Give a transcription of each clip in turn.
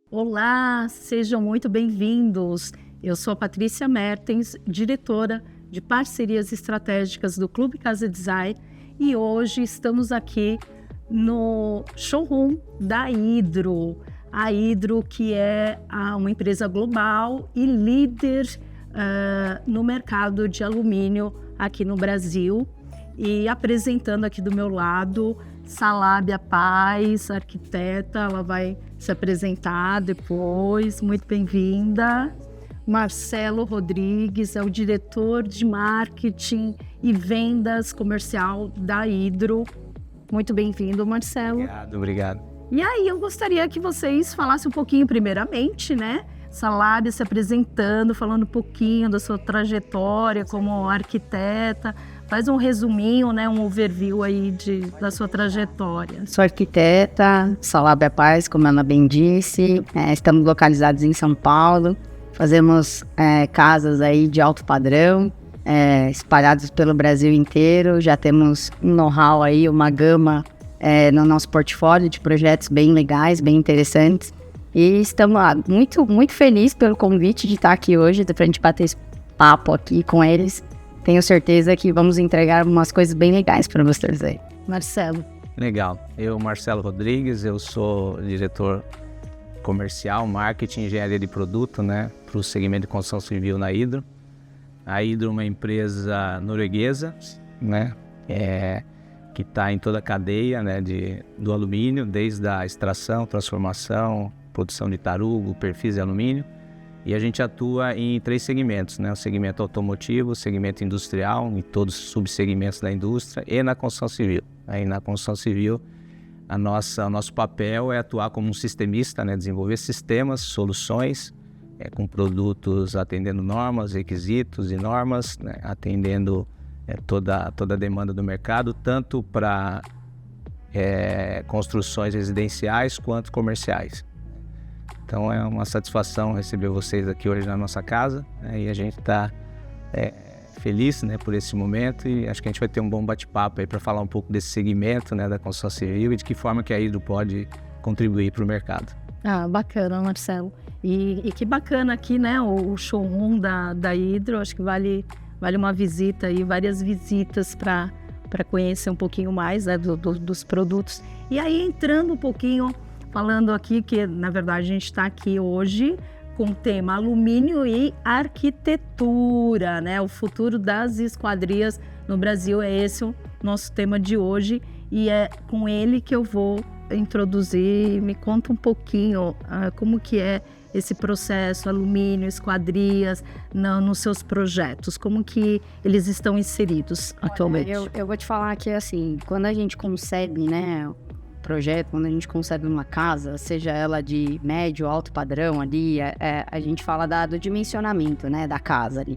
Olá, sejam muito bem-vindos. Eu sou a Patrícia Mertens, diretora de parcerias estratégicas do Clube Casa Design, e hoje estamos aqui no showroom da Hydro. A Hydro, que é uma empresa global e líder no mercado de alumínio aqui no Brasil. E apresentando aqui do meu lado, Salábia Paz, arquiteta, ela vai se apresentar depois. Muito bem-vinda. Marcelo Rodrigues é o diretor de marketing e vendas comercial da Hydro. Muito bem-vindo, Marcelo. Obrigado. E aí, eu gostaria que vocês falassem um pouquinho, primeiramente, né? Salábia se apresentando, falando um pouquinho da sua trajetória como arquiteta. Faz um resuminho, né, um overview aí da sua trajetória. Sou arquiteta, Salábia Paz, como ela bem disse. Estamos localizados em São Paulo. Fazemos casas aí de alto padrão, espalhadas pelo Brasil inteiro. Já temos um know-how aí, uma gama no nosso portfólio de projetos bem legais, bem interessantes. E estamos muito, muito felizes pelo convite de estar aqui hoje, para a gente bater esse papo aqui com eles. Tenho certeza que vamos entregar umas coisas bem legais para vocês aí. Marcelo. Legal. Eu, Marcelo Rodrigues, eu sou diretor comercial, marketing e engenharia de produto, né, para o segmento de construção civil na Hydro. A Hydro é uma empresa norueguesa, né, que está em toda a cadeia, né, do alumínio, desde a extração, transformação, produção de tarugo, perfis de alumínio. E a gente atua em 3 segmentos, né? O segmento automotivo, o segmento industrial, em todos os subsegmentos da indústria e na construção civil. Aí na construção civil, o nosso papel é atuar como um sistemista, né? Desenvolver sistemas, soluções, com produtos atendendo normas, requisitos e normas, né? Atendendo toda a demanda do mercado, tanto para construções residenciais quanto comerciais. Então é uma satisfação receber vocês aqui hoje na nossa casa, né? E a gente está feliz, né, por esse momento, e acho que a gente vai ter um bom bate-papo aí para falar um pouco desse segmento, né, da construção civil e de que forma que a Hydro pode contribuir para o mercado. Bacana, Marcelo. E que bacana aqui, né, o showroom da Hydro. Acho que vale uma visita aí, várias visitas para conhecer um pouquinho mais, né, dos produtos. E aí, entrando um pouquinho, falando aqui que, na verdade, a gente está aqui hoje com o tema alumínio e arquitetura, né? O futuro das esquadrias no Brasil, é esse o nosso tema de hoje, e é com ele que eu vou introduzir. Me conta um pouquinho como que é esse processo, alumínio, esquadrias, nos seus projetos, como que eles estão inseridos atualmente? Eu vou te falar que, assim, quando a gente concebe, né, projeto, quando a gente concebe uma casa, seja ela de médio ou alto padrão ali, a gente fala do dimensionamento, né, da casa ali.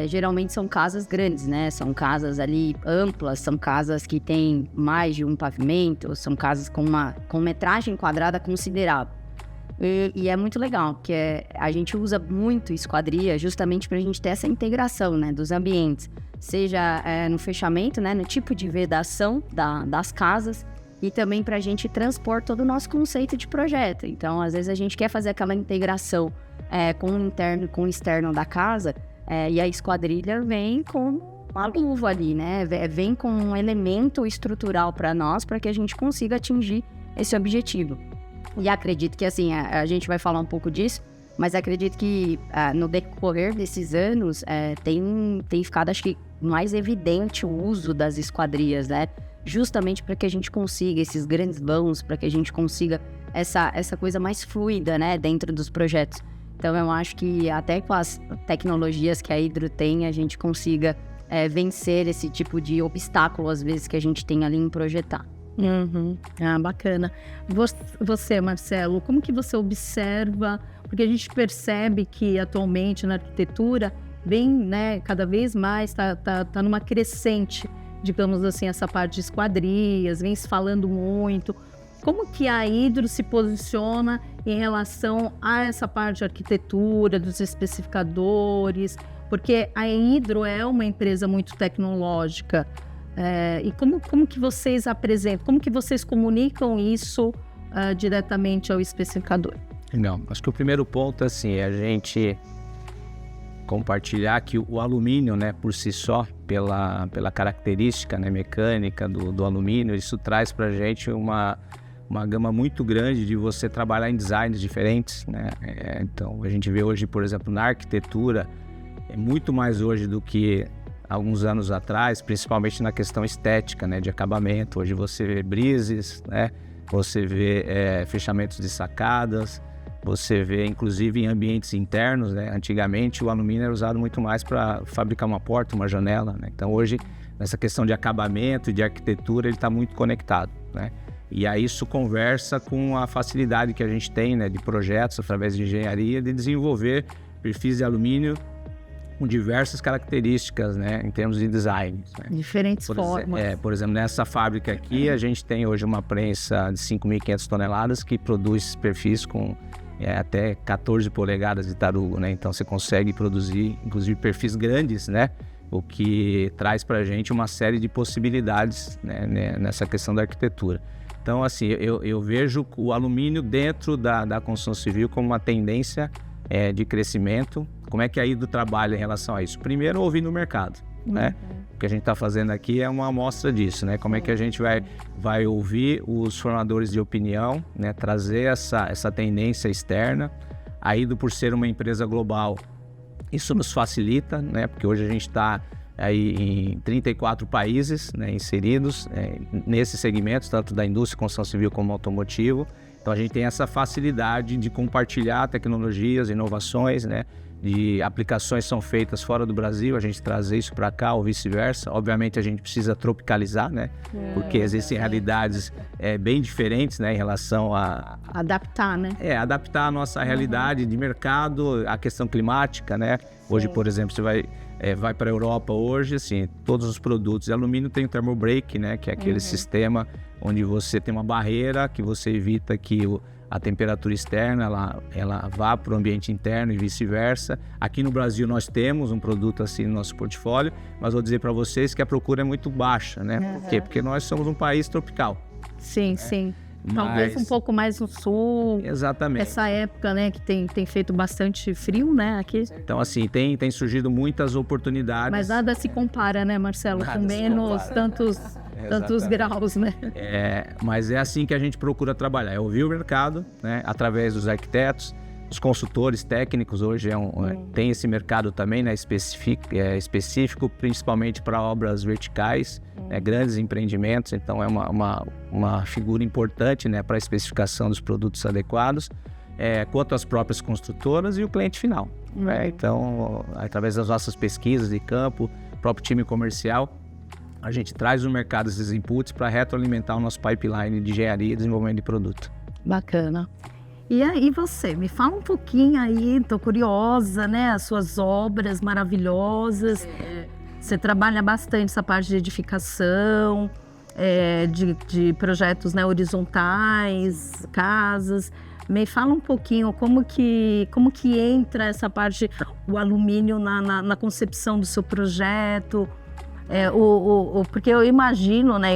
Geralmente são casas grandes, né, são casas ali amplas, são casas que têm mais de um pavimento, são casas com metragem quadrada considerável. E é muito legal, porque a gente usa muito esquadria justamente para a gente ter essa integração, né, dos ambientes, seja no fechamento, né, no tipo de vedação das casas, e também para a gente transpor todo o nosso conceito de projeto. Então, às vezes a gente quer fazer aquela integração com o interno e com o externo da casa, e a esquadrilha vem com uma luva ali, né? Vem com um elemento estrutural para nós, para que a gente consiga atingir esse objetivo. E acredito que, assim, a gente vai falar um pouco disso, mas acredito que no decorrer desses anos tem ficado, acho que, mais evidente o uso das esquadrias, né? Justamente para que a gente consiga esses grandes vãos, para que a gente consiga essa coisa mais fluida, né, dentro dos projetos. Então, eu acho que até com as tecnologias que a Hydro tem, a gente consiga vencer esse tipo de obstáculo, às vezes, que a gente tem ali em projetar. Uhum. Bacana. Você, Marcelo, como que você observa? Porque a gente percebe que atualmente na arquitetura vem, né, cada vez mais, tá numa crescente, digamos assim, essa parte de esquadrias, vem se falando muito. Como que a Hydro se posiciona em relação a essa parte de arquitetura, dos especificadores? Porque a Hydro é uma empresa muito tecnológica. E como que vocês apresentam, como que vocês comunicam isso diretamente ao especificador? Não, acho que o primeiro ponto, assim, é a gente compartilhar que o alumínio, né, por si só, pela característica, né, mecânica do alumínio, isso traz para a gente uma gama muito grande de você trabalhar em designs diferentes, né? Então, a gente vê hoje, por exemplo, na arquitetura, é muito mais hoje do que alguns anos atrás, principalmente na questão estética, né, de acabamento. Hoje você vê brises, né? Você vê fechamentos de sacadas, você vê inclusive em ambientes internos, né? Antigamente o alumínio era usado muito mais para fabricar uma porta, uma janela, né? Então hoje, nessa questão de acabamento e de arquitetura, ele está muito conectado, né? E aí isso conversa com a facilidade que a gente tem, né, de projetos através de engenharia, de desenvolver perfis de alumínio com diversas características, né, em termos de design, né? Diferentes formas. Por exemplo, nessa fábrica aqui, a gente tem hoje uma prensa de 5.500 toneladas que produz perfis com até 14 polegadas de tarugo, né? Então você consegue produzir, inclusive, perfis grandes, né? O que traz para a gente uma série de possibilidades, né, nessa questão da arquitetura. Então, assim, eu vejo o alumínio dentro da construção civil como uma tendência de crescimento. Como é que a Hydro trabalha em relação a isso? Primeiro, ouvir no mercado, né? O que a gente está fazendo aqui é uma amostra disso, né? Como é que a gente vai ouvir os formadores de opinião, né? Trazer essa tendência externa. A Hydro, por ser uma empresa global, isso nos facilita, né? Porque hoje a gente está aí em 34 países, né, inseridos nesses segmentos, tanto da indústria, construção civil como automotivo. Então a gente tem essa facilidade de compartilhar tecnologias, inovações, né, de aplicações são feitas fora do Brasil, a gente trazer isso para cá ou vice-versa. Obviamente a gente precisa tropicalizar, né, porque existem realidades bem diferentes, né, em relação a... Adaptar, né? Adaptar a nossa realidade de mercado, a questão climática, né. Hoje, por exemplo, você vai para a Europa hoje, assim, todos os produtos de alumínio tem o thermobreak, né, que é aquele sistema onde você tem uma barreira que você evita que a temperatura externa ela vá para o ambiente interno e vice-versa. Aqui no Brasil nós temos um produto assim no nosso portfólio, mas vou dizer para vocês que a procura é muito baixa, né? Por quê? Porque nós somos um país tropical. Sim, sim. Talvez um pouco mais no sul. Exatamente. Essa época, né, que tem feito bastante frio, né, aqui. Então, assim, tem surgido muitas oportunidades. Mas nada se compara, né, Marcelo? Nada com menos tantos graus, né? Mas é assim que a gente procura trabalhar. É ouvir o mercado, né, através dos arquitetos, os consultores técnicos. Hoje tem esse mercado também, né, específico, principalmente para obras verticais, grandes empreendimentos. Então é uma figura importante, né, para a especificação dos produtos adequados, quanto às próprias construtoras e o cliente final. Então, através das nossas pesquisas de campo, próprio time comercial, a gente traz no mercado esses inputs para retroalimentar o nosso pipeline de engenharia e desenvolvimento de produto. Bacana. E aí você, me fala um pouquinho aí, tô curiosa, né? As suas obras maravilhosas. Você trabalha bastante essa parte de edificação, de projetos, né, horizontais, casas. Me fala um pouquinho como que entra essa parte, o alumínio na concepção do seu projeto. Porque eu imagino, né?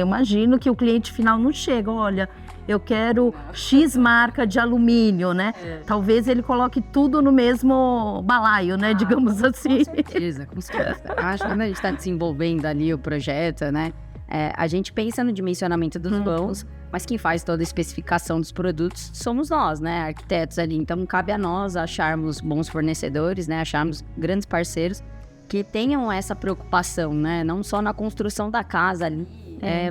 Que o cliente final não chega, olha, eu quero X marca de alumínio, né? Talvez ele coloque tudo no mesmo balaio, né? Digamos assim. Com certeza. Acho que quando a gente está desenvolvendo ali o projeto, né? A gente pensa no dimensionamento dos vãos, mas quem faz toda a especificação dos produtos somos nós, né? Arquitetos ali. Então, cabe a nós acharmos bons fornecedores, né? Acharmos grandes parceiros que tenham essa preocupação, né? Não só na construção da casa ali,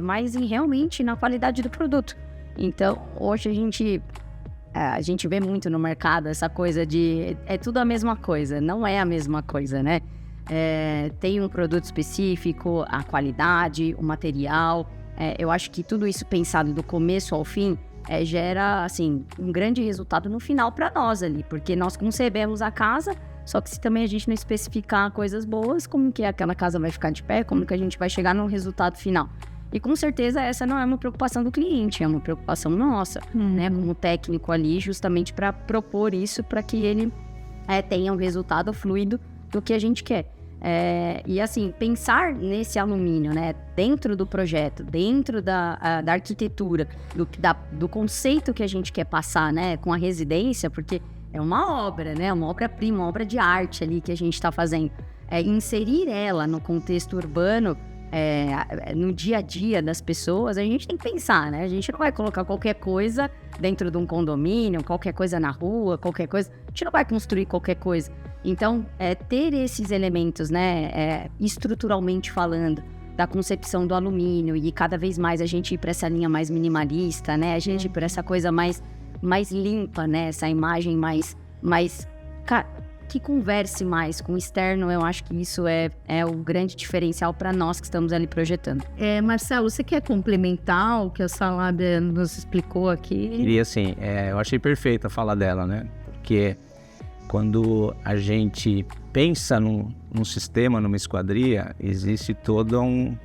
mas realmente na qualidade do produto. Então, hoje a gente vê muito no mercado essa coisa de... É tudo a mesma coisa, não é a mesma coisa, né? Tem um produto específico, a qualidade, o material. Eu acho que tudo isso pensado do começo ao fim gera, assim, um grande resultado no final para nós ali. Porque nós concebemos a casa... Só que se também a gente não especificar coisas boas, como que aquela casa vai ficar de pé, como que a gente vai chegar no resultado final. E com certeza essa não é uma preocupação do cliente, é uma preocupação nossa, né, como técnico ali, justamente para propor isso, para que ele tenha um resultado fluido do que a gente quer. E assim, pensar nesse alumínio, né, dentro do projeto, dentro da arquitetura, do conceito que a gente quer passar, né, com a residência, porque é uma obra, né, uma obra-prima, uma obra de arte ali que a gente está fazendo. Inserir ela no contexto urbano, no dia a dia das pessoas, a gente tem que pensar, né? A gente não vai colocar qualquer coisa dentro de um condomínio, qualquer coisa na rua, qualquer coisa. A gente não vai construir qualquer coisa. Então, ter esses elementos, né, estruturalmente falando, da concepção do alumínio e cada vez mais a gente ir para essa linha mais minimalista, né? A gente ir para essa coisa mais limpa, né? Essa imagem mais que converse mais com o externo, eu acho que isso é o grande diferencial para nós que estamos ali projetando. Marcelo, você quer complementar o que a Salabia nos explicou aqui? Queria sim, eu achei perfeita a fala dela, né? Porque quando a gente pensa num sistema, numa esquadria, existe todo um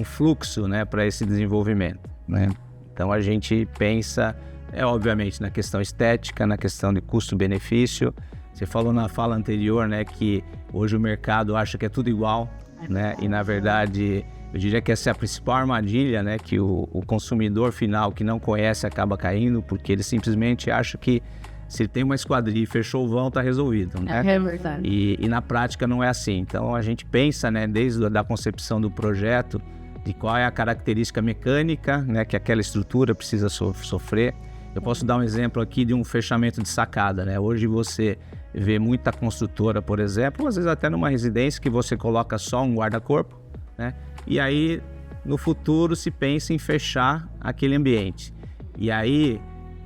fluxo, né, para esse desenvolvimento, né? Então a gente pensa, obviamente, na questão estética, na questão de custo-benefício. Você falou na fala anterior, né, que hoje o mercado acha que é tudo igual, né? E na verdade, eu diria que essa é a principal armadilha, né, que o consumidor final que não conhece acaba caindo, porque ele simplesmente acha que se ele tem uma esquadria e fechou o vão, está resolvido, né? É verdade. E na prática não é assim. Então a gente pensa, né, desde a concepção do projeto, de qual é a característica mecânica, né, que aquela estrutura precisa sofrer. Eu posso dar um exemplo aqui de um fechamento de sacada, né? Hoje você vê muita construtora, por exemplo, às vezes até numa residência que você coloca só um guarda-corpo, né? E aí, no futuro, se pensa em fechar aquele ambiente. E aí,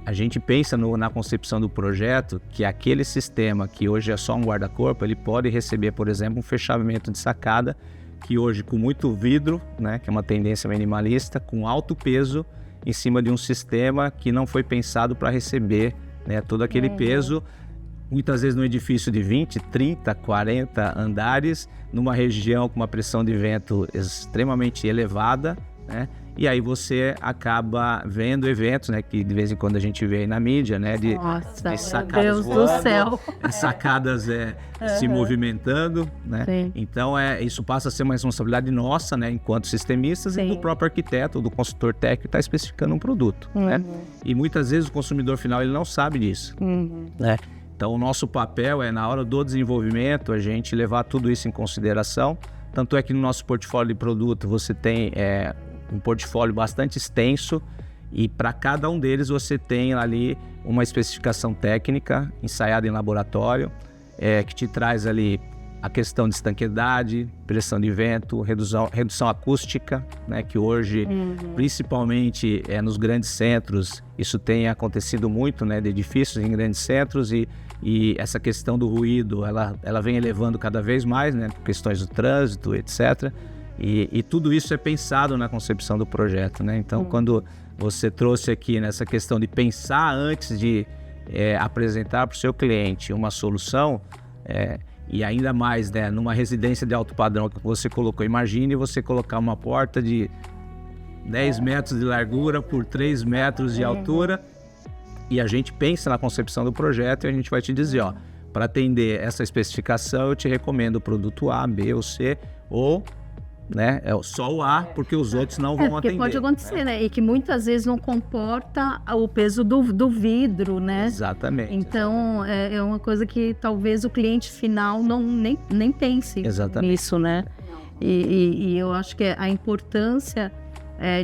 a gente pensa na concepção do projeto que aquele sistema que hoje é só um guarda-corpo, ele pode receber, por exemplo, um fechamento de sacada que hoje, com muito vidro, né, que é uma tendência minimalista, com alto peso, em cima de um sistema que não foi pensado para receber, né, todo aquele peso, muitas vezes num edifício de 20, 30, 40 andares, numa região com uma pressão de vento extremamente elevada, né? E aí você acaba vendo eventos, né, que de vez em quando a gente vê aí na mídia, né, de sacadas Deus voando, do céu. sacadas se movimentando, né? Sim. Então isso passa a ser uma responsabilidade nossa, né, enquanto sistemistas, e do próprio arquiteto, do consultor técnico que está especificando um produto, né? E muitas vezes o consumidor final ele não sabe disso, né? Então o nosso papel na hora do desenvolvimento, a gente levar tudo isso em consideração. Tanto é que no nosso portfólio de produto você tem um portfólio bastante extenso e para cada um deles você tem ali uma especificação técnica ensaiada em laboratório, que te traz ali a questão de estanqueidade, pressão de vento, redução acústica, né, que hoje, principalmente nos grandes centros, isso tem acontecido muito, né, de edifícios em grandes centros e essa questão do ruído, ela vem elevando cada vez mais, né, questões do trânsito, etc. E tudo isso é pensado na concepção do projeto, né? Então, quando você trouxe aqui nessa questão de pensar antes de apresentar para o seu cliente uma solução, e ainda mais, né, numa residência de alto padrão que você colocou, imagine você colocar uma porta de 10 metros de largura por 3 metros de altura, e a gente pensa na concepção do projeto e a gente vai te dizer, para atender essa especificação eu te recomendo o produto A, B ou C, ou, né, só o A, porque os outros não vão atender. Pode acontecer, né? E que muitas vezes não comporta o peso do vidro, né? Exatamente. Então, é uma coisa que talvez o cliente final nem pense nisso, né? E eu acho que a importância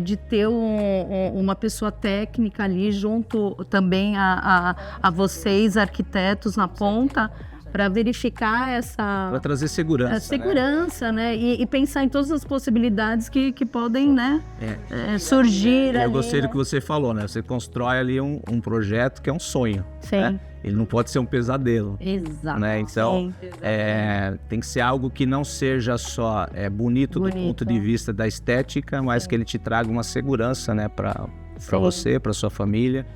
de ter uma pessoa técnica ali junto também a vocês, arquitetos na ponta, para verificar para trazer segurança, né? E pensar em todas as possibilidades que podem, né, surgir. Eu gostei do que você falou, né? Você constrói ali um projeto que é um sonho. Sim. Né? Ele não pode ser um pesadelo. Exato. Né? Então, tem que ser algo que não seja só bonito do ponto de vista da estética, mas que ele te traga uma segurança, né, para você, para sua família.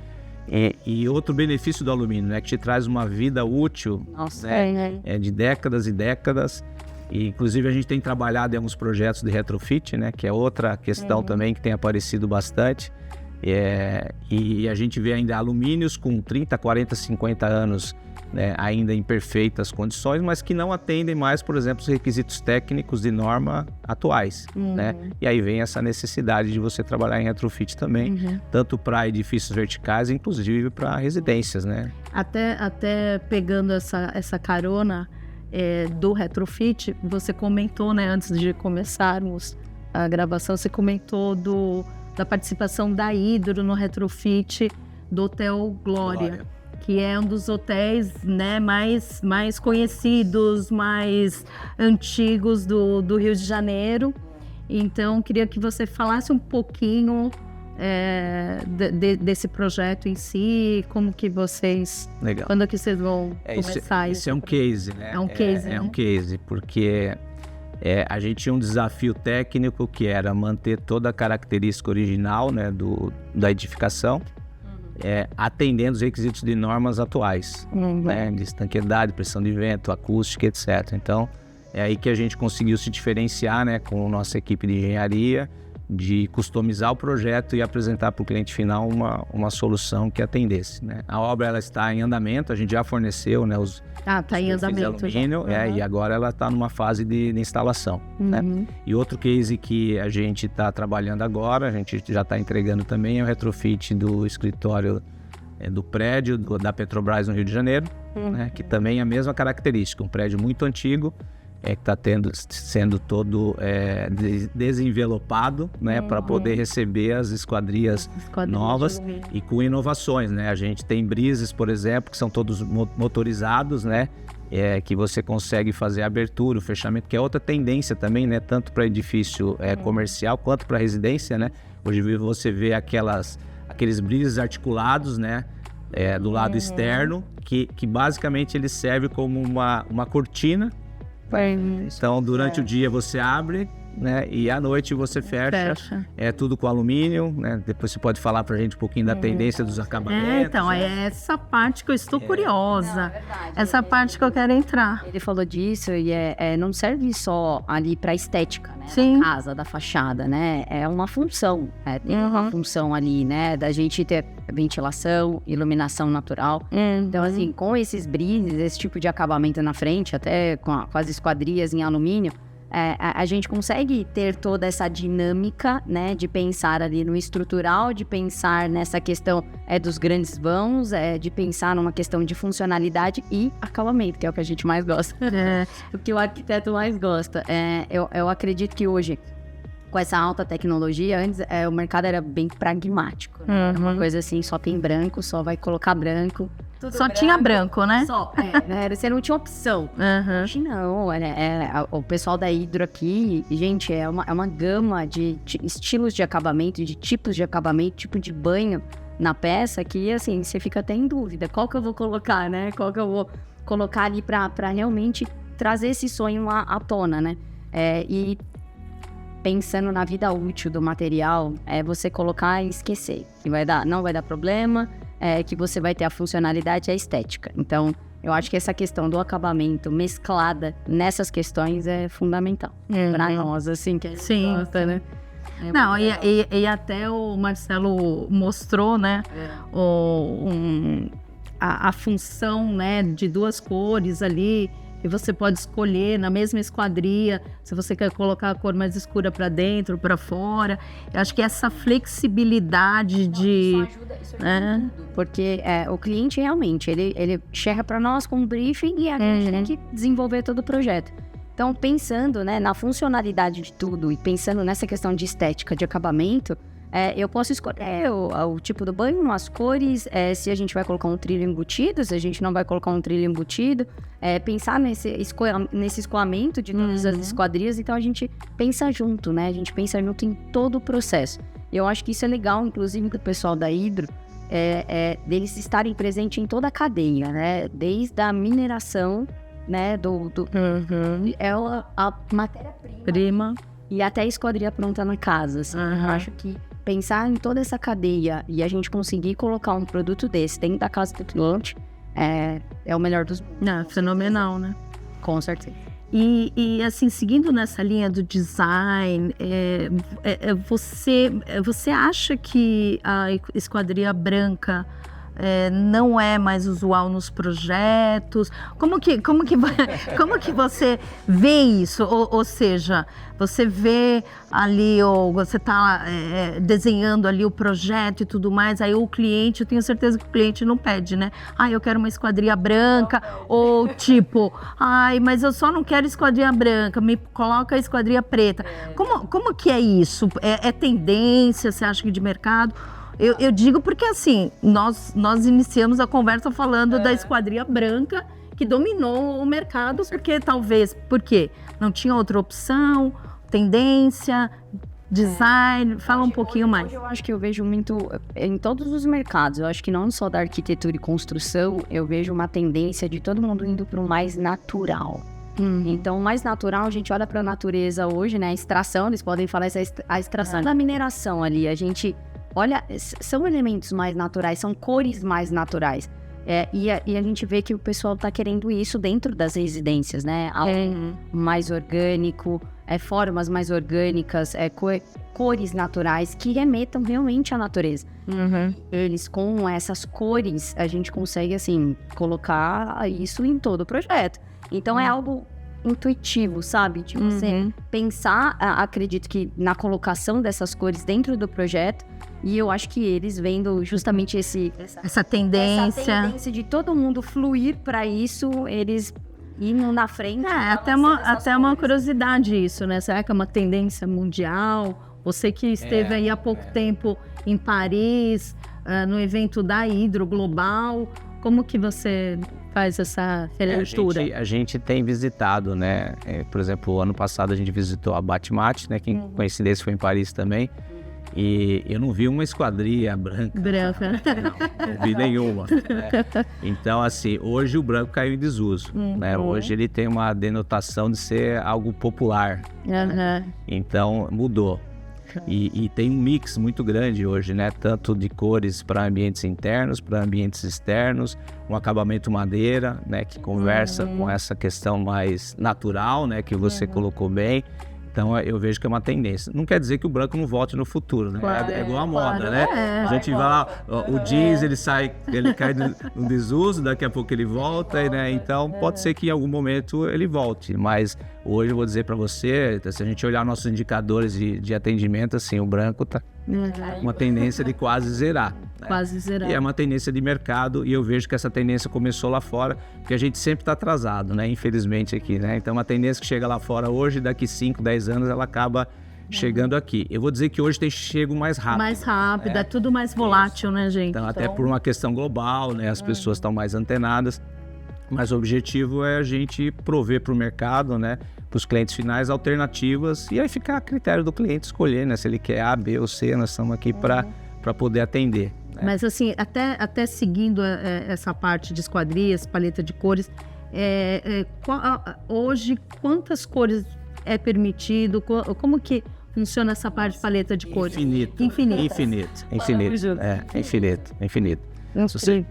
E outro benefício do alumínio, né, que te traz uma vida útil, de décadas e décadas. E, inclusive, a gente tem trabalhado em alguns projetos de retrofit, né, que é outra questão também que tem aparecido bastante. E a gente vê ainda alumínios com 30, 40, 50 anos, né, ainda em perfeitas condições, mas que não atendem mais, por exemplo, os requisitos técnicos de norma atuais, né? E aí vem essa necessidade de você trabalhar em retrofit também, tanto para edifícios verticais, inclusive para residências, né? Até pegando essa carona do retrofit, você comentou, né, antes de começarmos a gravação, você comentou da participação da Hydro no retrofit do Hotel Glória. Que é um dos hotéis, né, mais conhecidos, mais antigos do Rio de Janeiro. Então, queria que você falasse um pouquinho desse projeto em si, como que vocês... Legal. Quando que vocês vão começar isso? Isso é um case, né? É um case, né? É um case, porque a gente tinha um desafio técnico que era manter toda a característica original, né, da edificação, atendendo os requisitos de normas atuais, né, de estanqueidade, pressão de vento, acústica, etc. Então, é aí que a gente conseguiu se diferenciar, né, com a nossa equipe de engenharia, de customizar o projeto e apresentar para o cliente final uma solução que atendesse, né? A obra ela está em andamento, a gente já forneceu, né, os tá em andamento de alumínio, e agora ela está numa fase de instalação, né? E outro case que a gente está trabalhando agora, a gente já está entregando também, é o retrofit do escritório do prédio da Petrobras no Rio de Janeiro, né, que também é a mesma característica, um prédio muito antigo, que está sendo todo desenvelopado, né, para poder receber as esquadrias novas e com inovações, né? A gente tem brises, por exemplo, que são todos motorizados, né? Que você consegue fazer a abertura, o fechamento, que é outra tendência também, né? Tanto para edifício comercial quanto para residência, né? Hoje você vê aqueles brises articulados, né? Do lado externo, que basicamente ele serve como uma cortina. Então, durante o dia você abre, né, e à noite você fecha. É tudo com alumínio, né? Depois você pode falar pra gente um pouquinho da tendência dos acabamentos. Então, né? é essa parte que eu estou curiosa. Não, é verdade. Essa parte que eu quero entrar. Ele falou disso e não serve só ali pra estética, né? Sim. Da casa, da fachada, né? É uma função. Tem uma função ali, né? Da gente ter ventilação, iluminação natural. Então, assim, com esses brises, esse tipo de acabamento na frente, até com as esquadrias em alumínio, a gente consegue ter toda essa dinâmica, né, de pensar ali no estrutural, de pensar nessa questão dos grandes vãos, de pensar numa questão de funcionalidade e acabamento, que é o que a gente mais gosta, o que o arquiteto mais gosta. Eu acredito que hoje, com essa alta tecnologia, antes o mercado era bem pragmático, né? Era uma coisa assim, só tem branco, só vai colocar branco. Só tinha branco, né? Só, você não tinha opção. Hoje não, o pessoal da Hydro aqui, gente, é uma gama de estilos de acabamento, de tipos de acabamento, tipo de banho na peça, que assim, você fica até em dúvida, qual que eu vou colocar, né? Qual que eu vou colocar ali pra realmente trazer esse sonho à tona, né? E pensando na vida útil do material, você colocar e esquecer, que não vai dar problema, que você vai ter a funcionalidade e a estética. Então, eu acho que essa questão do acabamento mesclada nessas questões é fundamental para nós, assim, que a gente gosta, né? Não, e até o Marcelo mostrou, né, a função, né, de duas cores ali, e você pode escolher na mesma esquadria se você quer colocar a cor mais escura para dentro, para fora. Eu acho que essa flexibilidade isso ajuda tudo, porque o cliente realmente, ele chega para nós com um briefing e a gente tem que desenvolver todo o projeto. Então, pensando, né, na funcionalidade de tudo e pensando nessa questão de estética, de acabamento, eu posso escolher o tipo do banho, as cores, se a gente vai colocar um trilho embutido, se a gente não vai colocar um trilho embutido, pensar nesse escoamento de todas as esquadrias. Então a gente pensa junto, né? A gente pensa junto em todo o processo. Eu acho que isso é legal, inclusive, do pessoal da Hydro, deles estarem presentes em toda a cadeia, né? Desde a mineração, né? A matéria-prima e até a esquadria pronta na casa. Assim. Eu acho que pensar em toda essa cadeia e a gente conseguir colocar um produto desse dentro da casa do cliente é o melhor dos mundos. Fenomenal, né? Com certeza. E assim, seguindo nessa linha do design, você acha que a esquadria branca não é mais usual nos projetos? Como que você vê isso? Ou seja, você vê ali, ou você está desenhando ali o projeto e tudo mais, aí o cliente, eu tenho certeza que o cliente não pede, né? Eu quero uma esquadria branca, ou tipo, mas eu só não quero esquadria branca, me coloca a esquadria preta. Como que é isso? É tendência, você acha que de mercado? Eu digo porque, assim, nós iniciamos a conversa falando da esquadria branca, que dominou o mercado, porque não tinha outra opção, tendência, design. Fala um pouquinho mais. Hoje eu acho que eu vejo muito em todos os mercados. Eu acho que não só da arquitetura e construção, eu vejo uma tendência de todo mundo indo para o mais natural. Então, o mais natural, a gente olha para a natureza hoje, né? A extração, eles podem falar a extração da mineração ali. A gente olha, são elementos mais naturais, são cores mais naturais. E a gente vê que o pessoal está querendo isso dentro das residências, né? Algo mais orgânico, formas mais orgânicas, cores naturais que remetam realmente à natureza. Eles, com essas cores, a gente consegue, assim, colocar isso em todo o projeto. Então, é algo intuitivo, sabe? De você pensar, acredito que na colocação dessas cores dentro do projeto. E eu acho que eles vendo justamente essa tendência de todo mundo fluir para isso, eles indo na frente. Até uma curiosidade isso, né? Será que é uma tendência mundial? Você que esteve aí há pouco tempo em Paris, no evento da Hydro Global, como que você faz essa leitura? A gente tem visitado, né? Por exemplo, ano passado a gente visitou a Batmat, né? Que coincidência foi em Paris também. E eu não vi uma esquadria branca. Não vi nenhuma. Então, assim, hoje o branco caiu em desuso. Né? Hoje ele tem uma denotação de ser algo popular. Então, mudou. E tem um mix muito grande hoje, né? Tanto de cores para ambientes internos, para ambientes externos, um acabamento madeira, né? Que conversa com essa questão mais natural, né? Que você colocou bem. Então, eu vejo que é uma tendência. Não quer dizer que o branco não volte no futuro, né? É igual a moda, né? A gente vai lá, o jeans, ele cai no desuso, daqui a pouco ele volta, né? Então, pode ser que em algum momento ele volte. Mas hoje eu vou dizer para você, se a gente olhar nossos indicadores de atendimento, assim, o branco tá uma tendência de quase zerar. Né? Quase zerar. E é uma tendência de mercado, e eu vejo que essa tendência começou lá fora, porque a gente sempre está atrasado, né? Infelizmente aqui, né? Então, uma tendência que chega lá fora hoje, daqui 5, 10 anos, ela acaba chegando aqui. Eu vou dizer que hoje tem chego mais rápido. Mais rápido, é tudo mais volátil, né, gente? Então, até por uma questão global, né? As pessoas estão mais antenadas. Mas o objetivo é a gente prover para o mercado, né? Para os clientes finais, alternativas. E aí fica a critério do cliente escolher, né? Se ele quer A, B ou C, nós estamos aqui para poder atender. Né? Mas assim, até seguindo essa parte de esquadrias, paleta de cores, hoje quantas cores é permitido? Como que funciona essa parte de paleta de cores? Infinito. Infinito.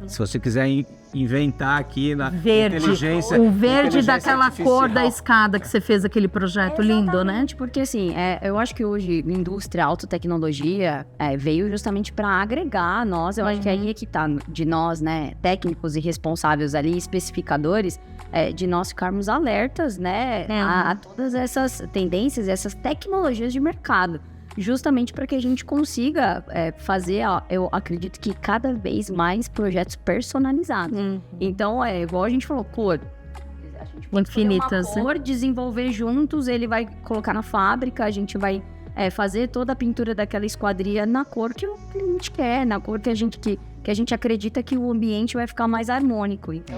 Se você quiser inventar aqui na inteligência... O verde daquela cor da escada que você fez aquele projeto lindo, né? Porque assim, eu acho que hoje indústria, alta tecnologia veio justamente para agregar a nós. Eu acho que aí é que tá de nós, né, técnicos e responsáveis ali, especificadores, de nós ficarmos alertas, né, a todas essas tendências, essas tecnologias de mercado. Justamente para que a gente consiga fazer, eu acredito que cada vez mais projetos personalizados. Então, igual a gente falou, cor. A gente pode infinitas, uma cor, desenvolver juntos, ele vai colocar na fábrica, a gente vai fazer toda a pintura daquela esquadria na cor que o cliente quer, na cor que a gente acredita que o ambiente vai ficar mais harmônico. Então...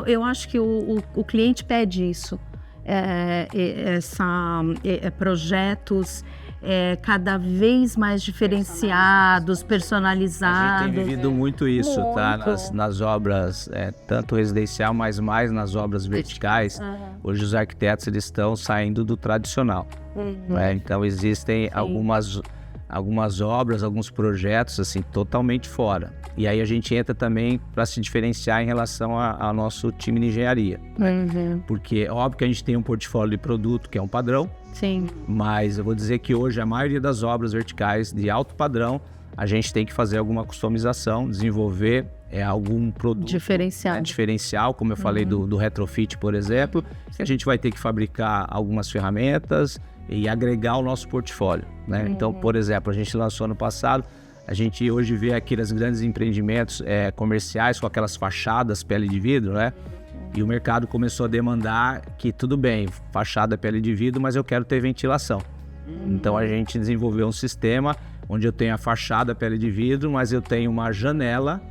eu acho que o cliente pede isso. Projetos... cada vez mais diferenciados, personalizados. A gente tem vivido muito isso, tá? Nas obras, tanto residencial, mas mais nas obras verticais. Hoje os arquitetos eles estão saindo do tradicional. Então existem algumas algumas obras, alguns projetos assim totalmente fora. E aí a gente entra também para se diferenciar em relação ao nosso time de engenharia. Porque é óbvio que a gente tem um portfólio de produto que é um padrão, Sim. mas eu vou dizer que hoje a maioria das obras verticais de alto padrão, a gente tem que fazer alguma customização, desenvolver algum produto diferencial, como eu falei do retrofit, por exemplo, que a gente vai ter que fabricar algumas ferramentas e agregar ao nosso portfólio, né? Então, por exemplo, a gente lançou ano passado, a gente hoje vê aqueles grandes empreendimentos comerciais com aquelas fachadas pele de vidro, né? E o mercado começou a demandar que tudo bem, fachada pele de vidro, mas eu quero ter ventilação. Então a gente desenvolveu um sistema onde eu tenho a fachada pele de vidro, mas eu tenho uma janela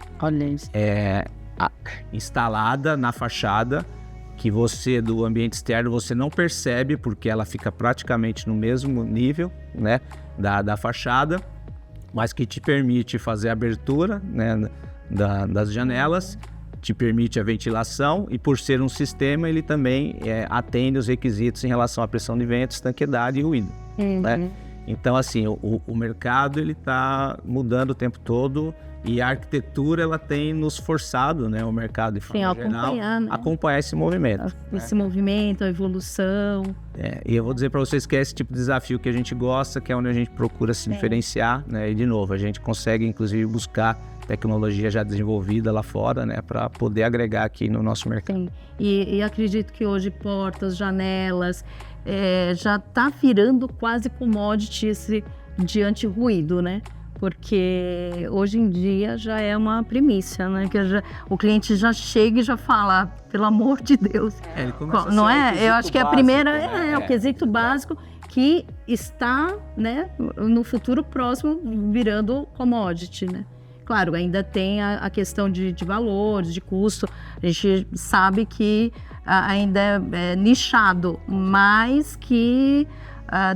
instalada na fachada que você, do ambiente externo, você não percebe porque ela fica praticamente no mesmo nível, né, da fachada, mas que te permite fazer a abertura, né, das janelas, te permite a ventilação e, por ser um sistema, ele também atende os requisitos em relação à pressão de vento, estanqueidade e ruído, né? Então, assim, o mercado ele está mudando o tempo todo e a arquitetura ela tem nos forçado, né, o mercado de forma geral, acompanhar esse movimento. Esse movimento, a evolução. E eu vou dizer para vocês que é esse tipo de desafio que a gente gosta, que é onde a gente procura se diferenciar, né? E, de novo, a gente consegue, inclusive, buscar tecnologia já desenvolvida lá fora, né, para poder agregar aqui no nosso mercado. Sim. E acredito que hoje portas, janelas, já está virando quase commodity de anti-ruído, né? Porque hoje em dia já é uma primícia, né? Que o cliente já chega e já fala, pelo amor de Deus. Ele começa não a ser é? Eu acho que a primeira né? o quesito básico que está, né, no futuro próximo virando commodity, né? Claro, ainda tem a questão de valores, de custo. A gente sabe que ainda é nichado, mas que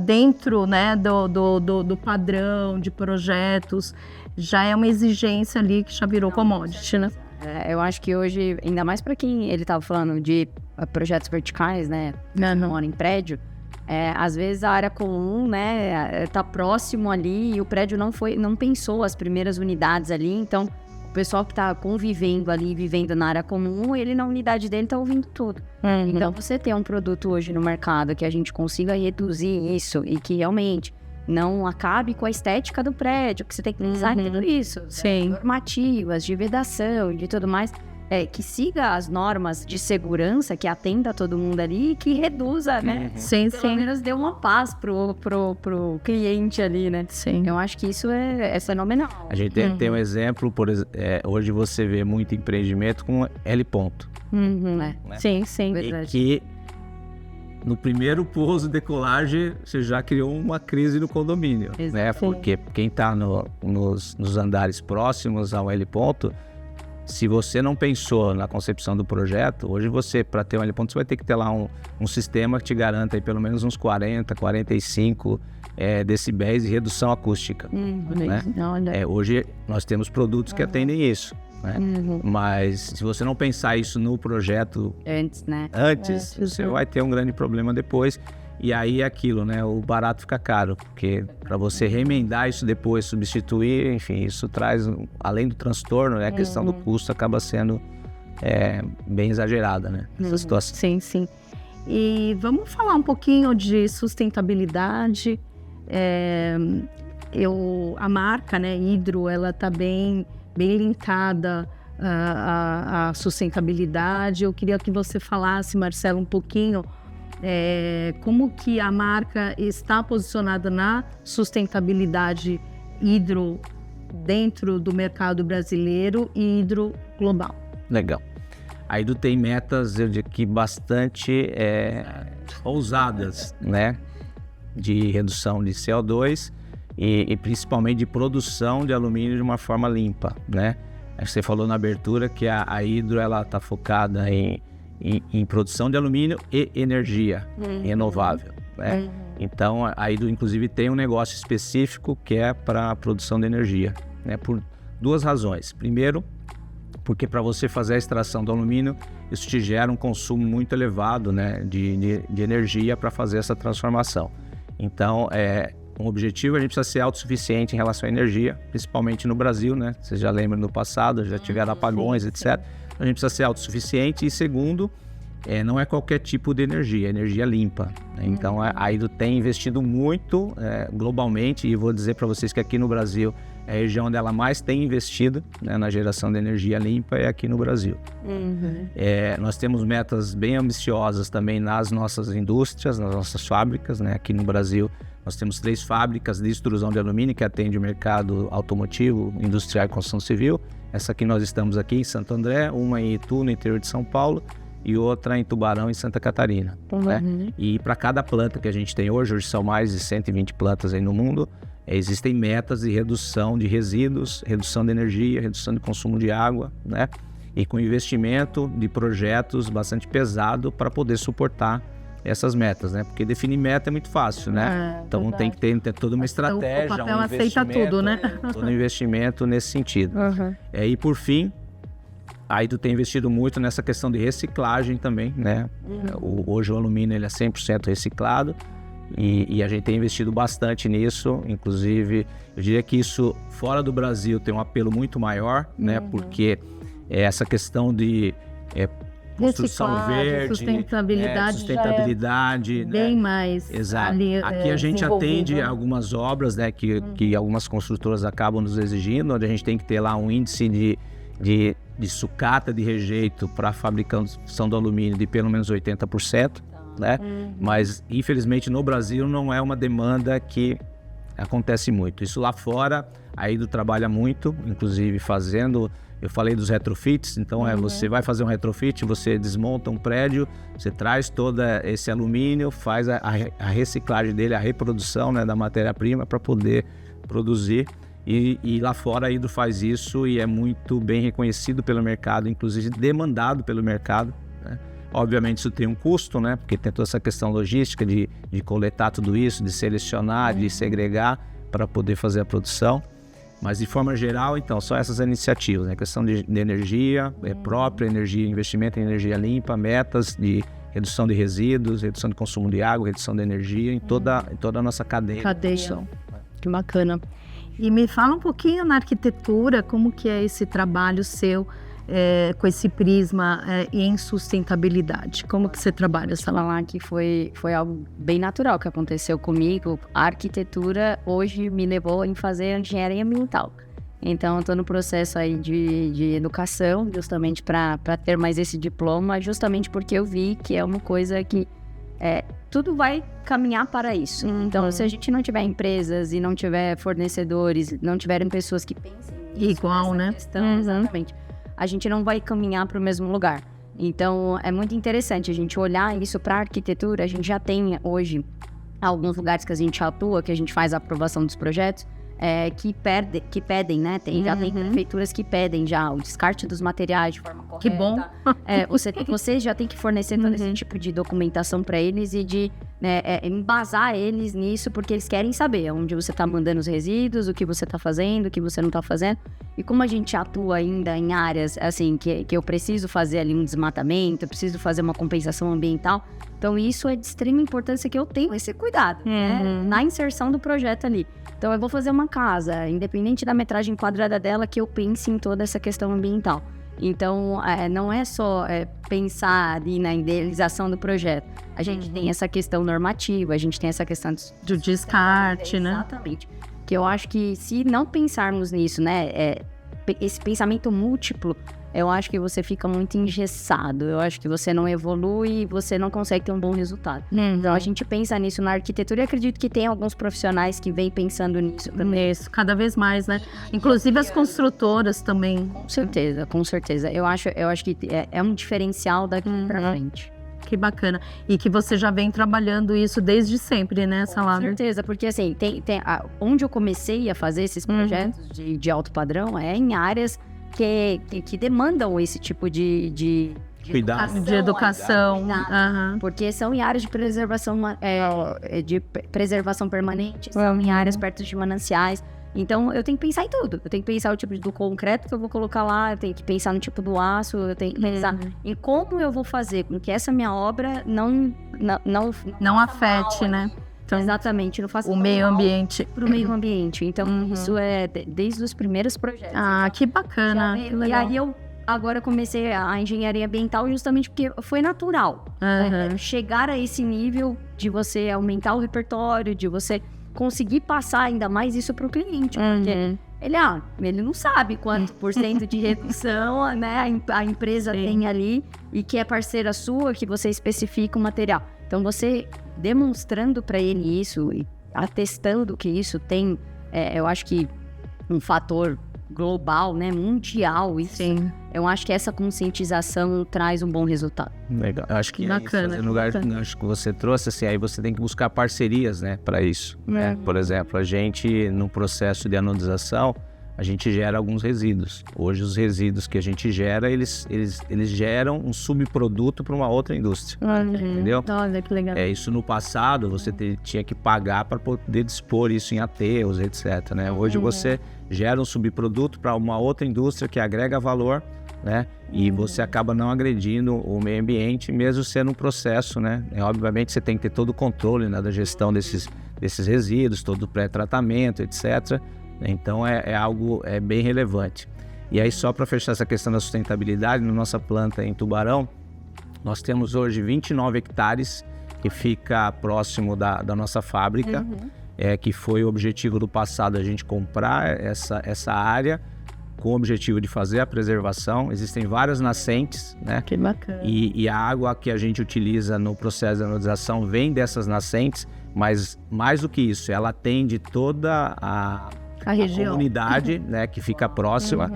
dentro, né, do padrão de projetos já é uma exigência ali que já virou commodity, né? Eu acho que hoje, ainda mais para quem ele estava falando de projetos verticais, né, mora em prédio, às vezes a área comum, né, tá próximo ali e o prédio não pensou as primeiras unidades ali, então o pessoal que tá convivendo ali, vivendo na área comum, ele na unidade dele tá ouvindo tudo. Então você ter um produto hoje no mercado que a gente consiga reduzir isso e que realmente não acabe com a estética do prédio, que você tem que pensar em tudo isso, normativas, de vedação, de tudo mais. Que siga as normas de segurança, que atenda todo mundo ali e que reduza, né? Pelo menos dê uma paz pro cliente ali, né? Sim. Eu acho que isso é fenomenal. A gente tem um exemplo, hoje você vê muito empreendimento com L ponto. Né? Sim. E que no primeiro pouso, decolagem, você já criou uma crise no condomínio, né? Porque quem está nos andares próximos ao L ponto, se você não pensou na concepção do projeto, hoje você, para ter um L ponto, você vai ter que ter lá um sistema que te garanta aí pelo menos uns 40, 45 decibéis de redução acústica. Né? Hoje nós temos produtos que atendem isso. Né? Mas se você não pensar isso no projeto antes, você vai ter um grande problema depois. E aí é aquilo, né? O barato fica caro, porque para você remendar isso depois, substituir, enfim, isso traz, além do transtorno, né? A questão do custo acaba sendo bem exagerada, né? Essa situação. Sim. E vamos falar um pouquinho de sustentabilidade. A marca, né, Hydro, ela está bem linkada à sustentabilidade. Eu queria que você falasse, Marcelo, um pouquinho como que a marca está posicionada na sustentabilidade Hydro dentro do mercado brasileiro e Hydro global. Legal. A Hydro tem metas, eu digo que bastante ousadas, né? De redução de CO2 e principalmente de produção de alumínio de uma forma limpa, né? Você falou na abertura que a Hydro está focada em produção de alumínio e energia renovável, né? Então a Hydro inclusive tem um negócio específico que é para a produção de energia, né? Por duas razões. Primeiro, porque para você fazer a extração do alumínio, isso te gera um consumo muito elevado, né, de energia para fazer essa transformação. Então um objetivo, a gente precisa ser autossuficiente em relação à energia, principalmente no Brasil, né? Vocês já lembram no passado, já tiveram apagões, etc. A gente precisa ser autossuficiente. E segundo, não é qualquer tipo de energia, é energia limpa, né? Então a Hydro tem investido muito globalmente, e vou dizer para vocês que aqui no Brasil é a região onde ela mais tem investido, né, na geração de energia limpa, é aqui no Brasil. Nós temos metas bem ambiciosas também nas nossas indústrias, nas nossas fábricas, né? Aqui no Brasil nós temos 3 fábricas de extrusão de alumínio que atendem o mercado automotivo, industrial e construção civil. Essa aqui nós estamos aqui em Santo André, uma em Itu, no interior de São Paulo, e outra em Tubarão, em Santa Catarina. Né? E para cada planta que a gente tem hoje são mais de 120 plantas aí no mundo, existem metas de redução de resíduos, redução de energia, redução de consumo de água, né? E com investimento de projetos bastante pesado para poder suportar essas metas, né? Porque definir meta é muito fácil, né? Então tem que ter toda uma estratégia, o papel aceita tudo, né? Todo um investimento nesse sentido. E por fim, a Hydro tem investido muito nessa questão de reciclagem também, né? Hoje o alumínio ele é 100% reciclado e a gente tem investido bastante nisso. Inclusive, eu diria que isso fora do Brasil tem um apelo muito maior, né? Porque essa questão de construção verde, sustentabilidade, bem mais. Exato. Aqui a gente atende algumas obras, né, que algumas construtoras acabam nos exigindo, onde a gente tem que ter lá um índice de sucata de rejeito para a fabricação do alumínio de pelo menos 80%, né? Mas infelizmente no Brasil não é uma demanda que acontece muito. Isso lá fora, a Hydro trabalha muito, inclusive fazendo. Eu falei dos retrofits, então você vai fazer um retrofit, você desmonta um prédio, você traz todo esse alumínio, faz a reciclagem dele, a reprodução, né, da matéria-prima para poder produzir. E lá fora a Hydro faz isso e é muito bem reconhecido pelo mercado, inclusive demandado pelo mercado, né? Obviamente isso tem um custo, né? Porque tem toda essa questão logística de coletar tudo isso, de selecionar, de segregar para poder fazer a produção. Mas de forma geral, então, são essas iniciativas, né? Questão de energia própria, energia, investimento em energia limpa, metas de redução de resíduos, redução de consumo de água, redução de energia em toda a nossa cadeia. Que bacana. E me fala um pouquinho na arquitetura, como que é esse trabalho seu com esse prisma em sustentabilidade? Como que você trabalha essa lá que foi algo bem natural que aconteceu comigo. A arquitetura hoje me levou em fazer engenharia ambiental. Então, eu estou no processo aí de educação, justamente para ter mais esse diploma, justamente porque eu vi que é uma coisa que tudo vai caminhar para isso. Então, se a gente não tiver empresas e não tiver fornecedores, não tiverem pessoas que pensem igual, né? Questão, exatamente. A gente não vai caminhar para o mesmo lugar. Então, é muito interessante a gente olhar isso para a arquitetura. A gente já tem hoje alguns lugares que a gente atua, que a gente faz a aprovação dos projetos, que pedem, né? Já tem prefeituras que pedem já o descarte dos materiais de forma correta. Que bom! Você já tem que fornecer todo esse tipo de documentação para eles e de embasar eles nisso, porque eles querem saber onde você está mandando os resíduos, o que você está fazendo, o que você não está fazendo. E como a gente atua ainda em áreas assim que eu preciso fazer ali um desmatamento, eu preciso fazer uma compensação ambiental, então isso é de extrema importância que eu tenho esse cuidado, né? Na inserção do projeto ali. Então eu vou fazer uma casa, independente da metragem quadrada dela, que eu pense em toda essa questão ambiental. Então, não é só pensar ali na idealização do projeto. A gente tem essa questão normativa, a gente tem essa questão do descarte, né? Exatamente. Que eu acho que se não pensarmos nisso, né, esse pensamento múltiplo, eu acho que você fica muito engessado. Eu acho que você não evolui e você não consegue ter um bom resultado. Então, a gente pensa nisso na arquitetura e acredito que tem alguns profissionais que vêm pensando nisso também. Isso, cada vez mais, né? Inclusive as construtoras também. Com certeza. Eu acho que é um diferencial daqui pra frente. Que bacana. E que você já vem trabalhando isso desde sempre, né, Salada? Com certeza, porque assim, onde eu comecei a fazer esses projetos de alto padrão é em áreas que demandam esse tipo de cuidado, de educação. Porque são em áreas de preservação permanente, são em áreas perto de mananciais. Então, eu tenho que pensar em tudo. Eu tenho que pensar o tipo do concreto que eu vou colocar lá, eu tenho que pensar no tipo do aço, eu tenho que pensar em como eu vou fazer com que essa minha obra não afete, né? impacta exatamente, não faça o meio ambiente. para o meio ambiente. Então, isso é desde os primeiros projetos. Ah, que bacana. Que E legal. aí eu agora comecei a engenharia ambiental justamente porque foi natural. Aham. Chegar a esse nível de você aumentar o repertório, de você conseguir passar ainda mais isso para o cliente. Porque ele não sabe quanto por cento de redução, né, a empresa tem ali e que é parceira sua, que você especifica o material. Então, você demonstrando para ele isso e atestando que isso tem, eu acho que um fator global, né, mundial, isso, Sim. eu acho que essa conscientização traz um bom resultado. Legal. Eu acho que Bacana, no lugar bacana. acho que você trouxe, assim, aí você tem que buscar parcerias, né, para isso. Né? Por exemplo, a gente, no processo de anodização, a gente gera alguns resíduos. Hoje, os resíduos que a gente gera, eles geram um subproduto para uma outra indústria. Entendeu? Olha que legal. Isso no passado, você tinha que pagar para poder dispor isso em aterros, etc. Né? Hoje você gera um subproduto para uma outra indústria que agrega valor, né? E você acaba não agredindo o meio ambiente, mesmo sendo um processo, né? Obviamente você tem que ter todo o controle, né, da gestão desses resíduos, todo o pré-tratamento, etc. Então é algo bem relevante. E aí, só para fechar essa questão da sustentabilidade, na nossa planta em Tubarão, nós temos hoje 29 hectares que fica próximo da nossa fábrica, que foi o objetivo do passado, a gente comprar essa área com o objetivo de fazer a preservação. Existem várias nascentes, né? Que bacana. E a água que a gente utiliza no processo de anodização vem dessas nascentes, mas mais do que isso, ela atende toda a região, comunidade, né, que fica próxima,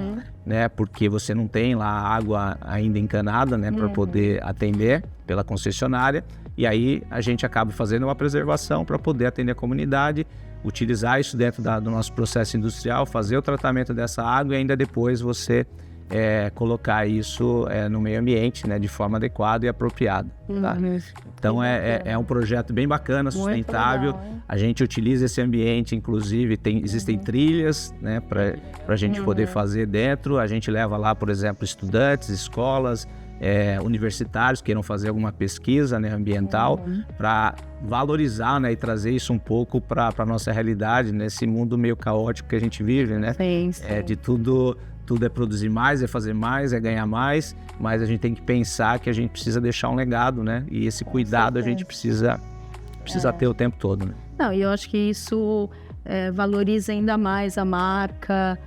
né, porque você não tem lá água ainda encanada, né, para poder atender pela concessionária, e aí a gente acaba fazendo uma preservação para poder atender a comunidade, utilizar isso dentro do nosso processo industrial, fazer o tratamento dessa água e ainda depois você colocar isso no meio ambiente, né, de forma adequada e apropriada. Tá? Então é um projeto bem bacana, sustentável. Legal, a gente utiliza esse ambiente, inclusive existem trilhas, né, para a gente poder fazer dentro. A gente leva lá, por exemplo, estudantes, escolas, universitários que queiram fazer alguma pesquisa, né, ambiental, para valorizar, né, e trazer isso um pouco para a nossa realidade nesse mundo meio caótico que a gente vive, né? Sim. De tudo é produzir mais, é fazer mais, é ganhar mais, mas a gente tem que pensar que a gente precisa deixar um legado, né? E esse cuidado a gente precisa ter o tempo todo, né? Não, e eu acho que isso valoriza ainda mais a marca,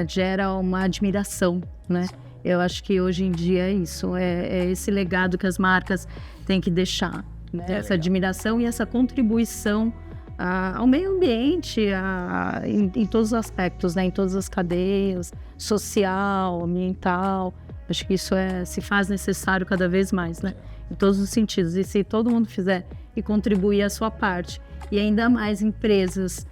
gera uma admiração, né? Eu acho que hoje em dia é isso, é esse legado que as marcas têm que deixar, né? Essa admiração e essa contribuição ao meio ambiente, em todos os aspectos, né? Em todas as cadeias, social, ambiental. Acho que isso se faz necessário cada vez mais, né? Em todos os sentidos. E se todo mundo fizer e contribuir a sua parte, e ainda mais empresas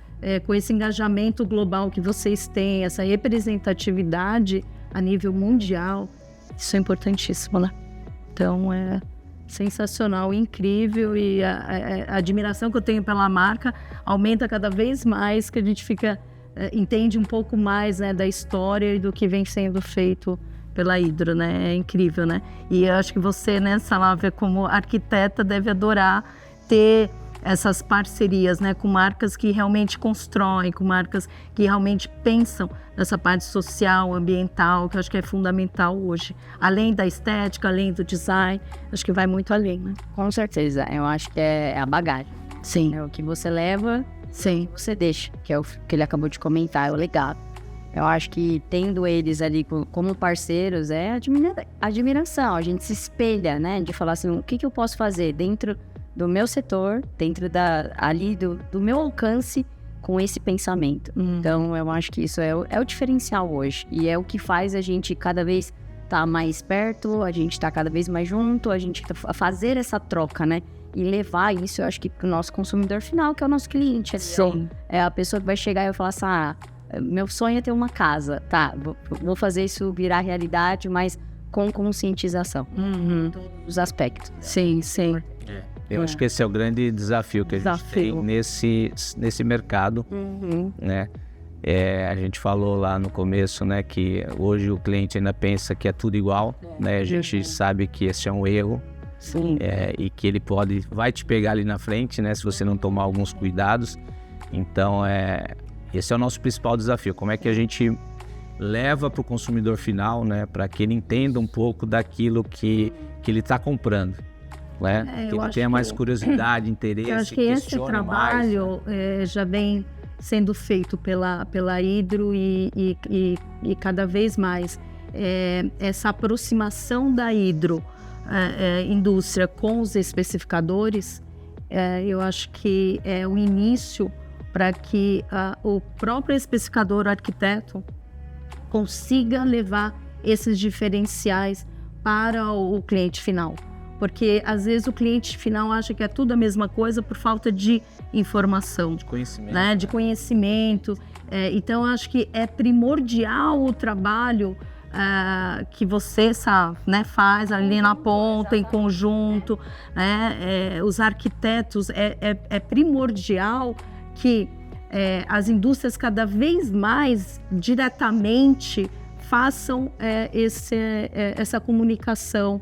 com esse engajamento global que vocês têm, essa representatividade a nível mundial, isso é importantíssimo, né? Então, é sensacional, incrível, e a admiração que eu tenho pela marca aumenta cada vez mais, que a gente entende um pouco mais, né, da história e do que vem sendo feito pela Hydro, né? É incrível, né? E eu acho que você, né, Salávia, como arquiteta, deve adorar ter essas parcerias, né, com marcas que realmente constroem, com marcas que realmente pensam nessa parte social, ambiental, que eu acho que é fundamental hoje. Além da estética, além do design, acho que vai muito além, né? Com certeza, eu acho que é a bagagem. Sim. É o que você leva, sim, você deixa, que é o que ele acabou de comentar, é o legado. Eu acho que tendo eles ali como parceiros admiração, a gente se espelha, né, de falar assim, o que eu posso fazer dentro do meu setor, dentro do meu alcance com esse pensamento. Então, eu acho que isso é o diferencial hoje. E é o que faz a gente cada vez estar mais perto, a gente estar cada vez mais junto, a gente fazer essa troca, né? E levar isso, eu acho que para o nosso consumidor final, que é o nosso cliente. Sim. É a pessoa que vai chegar e vai falar assim, meu sonho é ter uma casa. Tá, vou fazer isso virar realidade, mas com conscientização. Em todos os aspectos. Sim, sim. Eu acho que esse é o grande desafio que a gente tem nesse mercado, né? A gente falou lá no começo, né, que hoje o cliente ainda pensa que é tudo igual, né? A gente sabe que esse é um erro, Sim. E que ele vai te pegar ali na frente, né, se você não tomar alguns cuidados. Então, esse é o nosso principal desafio. Como é que a gente leva para o consumidor final, né, para que ele entenda um pouco daquilo que ele está comprando, né? Que ele tenha mais curiosidade, interesse, eu acho que esse trabalho já vem sendo feito pela Hydro e cada vez mais essa aproximação da Hydro indústria com os especificadores, eu acho que é o início para que o próprio especificador, o arquiteto, consiga levar esses diferenciais para o cliente final. Porque, às vezes, o cliente final acha que é tudo a mesma coisa por falta de informação. De conhecimento. Né? De conhecimento. Então, eu acho que é primordial o trabalho que você né, faz ali na ponta, em conjunto. Né? Os arquitetos, é primordial que as indústrias cada vez mais diretamente façam essa comunicação,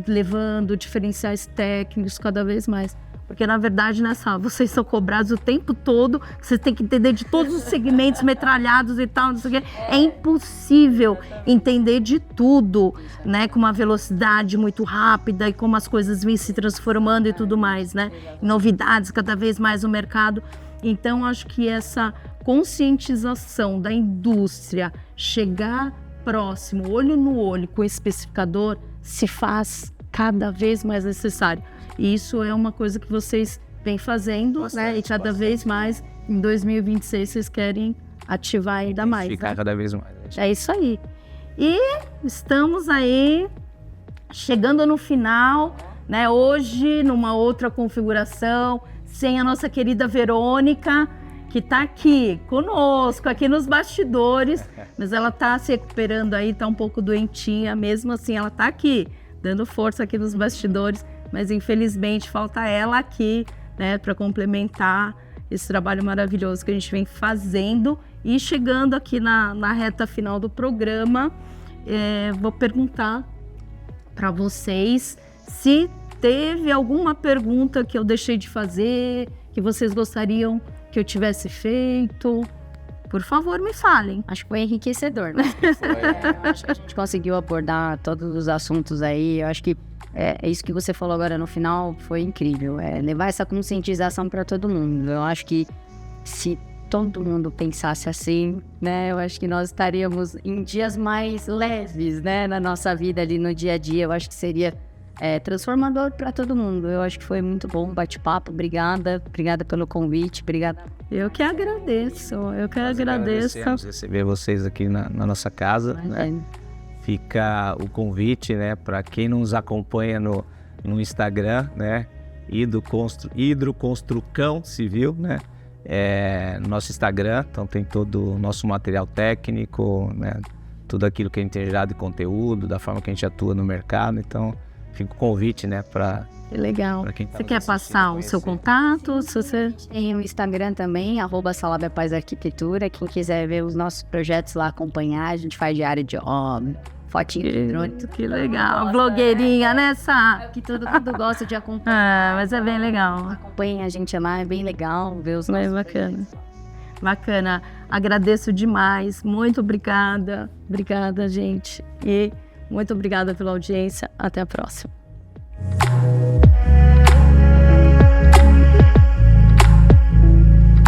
levando diferenciais técnicos cada vez mais. Porque, na verdade, vocês são cobrados o tempo todo, vocês têm que entender de todos os segmentos metralhados e tal, não sei o quê. É impossível entender de tudo, né, com uma velocidade muito rápida e como as coisas vêm se transformando e tudo mais, né? Novidades cada vez mais no mercado. Então, acho que essa conscientização da indústria, chegar próximo, olho no olho com o especificador, se faz cada vez mais necessário. E isso é uma coisa que vocês vêm fazendo, bastante, né? E cada vez mais, em 2026, vocês querem ativar ainda mais. Ficar, né? Cada vez mais. É isso aí. E estamos aí, chegando no final, né? Hoje, numa outra configuração, sem a nossa querida Verônica, que está aqui conosco, aqui nos bastidores, mas ela está se recuperando aí, está um pouco doentinha, mesmo assim ela está aqui, dando força aqui nos bastidores, mas infelizmente falta ela aqui, né, para complementar esse trabalho maravilhoso que a gente vem fazendo. E chegando aqui na reta final do programa, vou perguntar para vocês se teve alguma pergunta que eu deixei de fazer, que vocês gostariam que eu tivesse feito. Por favor, me falem. Acho que foi enriquecedor, né? Acho que a gente conseguiu abordar todos os assuntos aí. Eu acho que isso que você falou agora no final foi incrível. Levar essa conscientização para todo mundo. Eu acho que se todo mundo pensasse assim, né? Eu acho que nós estaríamos em dias mais leves, né? Na nossa vida ali no dia a dia. Eu acho que seria transformador para todo mundo. Eu acho que foi muito bom o bate-papo. Obrigada pelo convite. Obrigada. Eu que agradeço. Agradecemos receber vocês aqui na nossa casa. Né? Fica o convite, né, para quem nos acompanha no Instagram, né? Hydro Construcão Civil, né? Nosso Instagram, então tem todo o nosso material técnico, né? Tudo aquilo que a gente tem gerado de conteúdo, da forma que a gente atua no mercado. Então, fica o convite, né, para... Que legal. Você quer passar o seu contato? Se você... Tem o Instagram também, @Salabia Paz Arquitetura. Quem quiser ver os nossos projetos lá, acompanhar, a gente faz diário de obra, fotinho de drone. Que legal. Blogueirinha, né, Sá? Que todo mundo gosta de acompanhar. Mas é bem legal. Acompanhem a gente lá, é bem legal ver os nossos bacana. Bacana. Agradeço demais. Muito obrigada. Obrigada, gente. E muito obrigada pela audiência. Até a próxima.